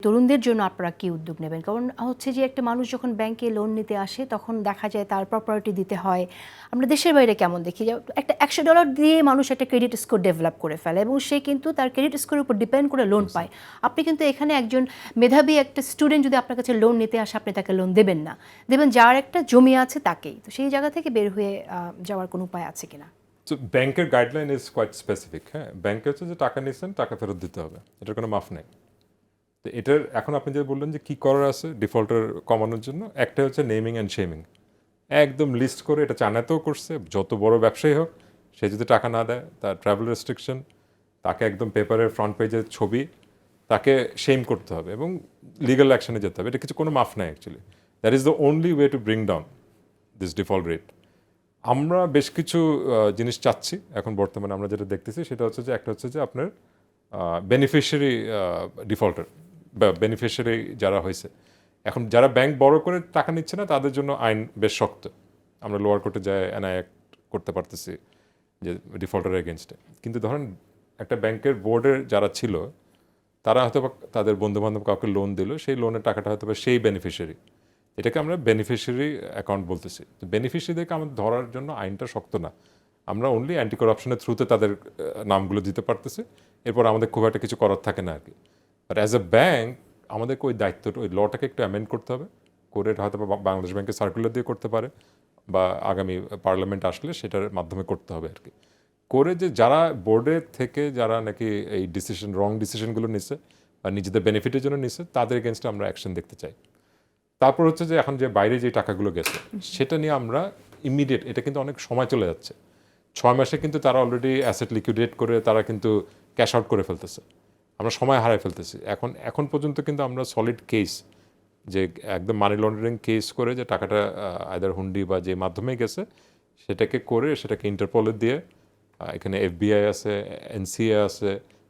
তরুণদের জন্য আপনারা কি উদ্যোগ নেবেন? কারণ হচ্ছে যে একটা মানুষ যখন ব্যাংকে লোন নিতে আসে তখন দেখা যায় তার প্রপার্টি দিতে হয়। আমরা দেশের বাইরে কেমন দেখি যে একটা $100 দিয়ে মানুষ একটা ক্রেডিট স্কোর ডেভেলপ করে ফেলে এবং সে কিন্তু তার ক্রেডিট স্কোরের উপর ডিপেন্ড করে লোন পায়। আপনি কিন্তু এখানে একজন মেধাবী একটা স্টুডেন্ট যদি আপনার কাছে লোন নিতে আসে আপনি তাকে লোন দেবেন না। দেবেন যার একটা জমি আছে তাকেই। তো সেই জায়গা থেকে বের হয়ে যাওয়ার কোনো উপায় আছে কিনা? তো ব্যাংকের গাইডলাইন ইজ কোয়াইট স্পেসিফিক। হ্যাঁ, ব্যাংকে হচ্ছে যে টাকা নিচ্ছেন টাকা ফেরত দিতে হবে, এটার কোনো মাফ নেই। তো এটার এখন আপনি যে বললেন যে কী করার আছে ডিফল্টার কমানোর জন্য, একটা হচ্ছে নেমিং অ্যান্ড শেমিং। একদম লিস্ট করে এটা চায়নাতেও করছে, যত বড় ব্যবসায়ী হোক সে যদি টাকা না দেয় তার ট্রাভেল রেস্ট্রিকশন, তাকে একদম পেপারের ফ্রন্ট পেজের ছবি, তাকে শেম করতে হবে এবং লিগাল অ্যাকশনে যেতে হবে। এটা কিছু কোনো মাফ নাই actually. That is the only way to bring down this default rate. আমরা বেশ কিছু জিনিস চাচ্ছি এখন বর্তমানে। আমরা যেটা দেখতেছি সেটা হচ্ছে যে একটা হচ্ছে যে আপনার বেনিফিশিয়ারি ডিফল্টার বা বেনিফিশিয়ারি যারা হয়েছে, এখন যারা ব্যাংক বড় করে টাকা নিচ্ছে না তাদের জন্য আইন বেশ শক্ত। আমরা লোয়ার কোর্টে যায় অ্যাক্ট করতে পারতেছি যে ডিফল্টারের এগেনস্টে। কিন্তু ধরেন একটা ব্যাংকের বোর্ডের যারা ছিল তারা হয়তো তাদের বন্ধুবান্ধব কাউকে লোন দিল, সেই লোনের টাকাটা হয়তো সেই বেনিফিশিয়ারি, এটাকে আমরা বেনিফিশিয়ারি অ্যাকাউন্ট বলতেছি। তো বেনিফিশিয়ারিদেরকে আমাদের ধরার জন্য আইনটা শক্ত না, আমরা অনলি অ্যান্টি করাপশনের থ্রুতে তাদের নামগুলো দিতে পারতেছি। এরপর আমাদের খুব একটা কিছু করার থাকে না আর কি। বাট অ্যাজ এ ব্যাংক আমাদেরকে ওই দায়িত্বটা, ওই লটাকে একটু অ্যামেন্ড করতে হবে। করে হয়তো বাংলাদেশ ব্যাংকের সার্কুলার দিয়ে করতে পারে বা আগামী পার্লামেন্ট আসলে সেটার মাধ্যমে করতে হবে আর কি। করে যে যারা বোর্ডের থেকে যারা নাকি এই ডিসিশন রং ডিসিশনগুলো নিছে বা নিজেদের বেনিফিটের জন্য নিছে তাদের এগেনস্টে আমরা অ্যাকশন দেখতে চাই। তারপর হচ্ছে যে এখন যে বাইরে যে টাকাগুলো গেছে সেটা নিয়ে আমরা ইমিডিয়েট, এটা কিন্তু অনেক সময় চলে যাচ্ছে। 6 মাসে কিন্তু তারা অলরেডি অ্যাসেট লিকুইডেট করে তারা কিন্তু ক্যাশ আউট করে ফেলতেছে, আমরা সময় হারাই ফেলতেছি। এখন পর্যন্ত কিন্তু আমরা সলিড কেস যে একদম মানি লন্ডারিং কেস করে যে টাকাটা আইদার হুন্ডি বা যে মাধ্যমে গেছে সেটাকে করে সেটাকে ইন্টারপোলে দিয়ে, এখানে FBI আছে, NCA আছে,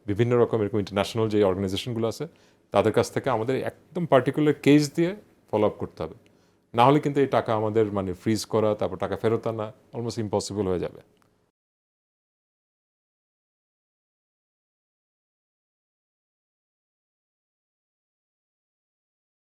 বিভিন্ন রকম এরকম ইন্টারন্যাশনাল যে অর্গানাইজেশনগুলো আছে তাদের কাছ থেকে আমাদের একদম পার্টিকুলার কেস দিয়ে ফলো আপ করতে হবে। না হলে কিন্তু এই টাকা আমাদের মানে ফ্রিজ করা তারপর টাকা ফেরত আনা অলমোস্ট ইম্পসিবল হয়ে যাবে।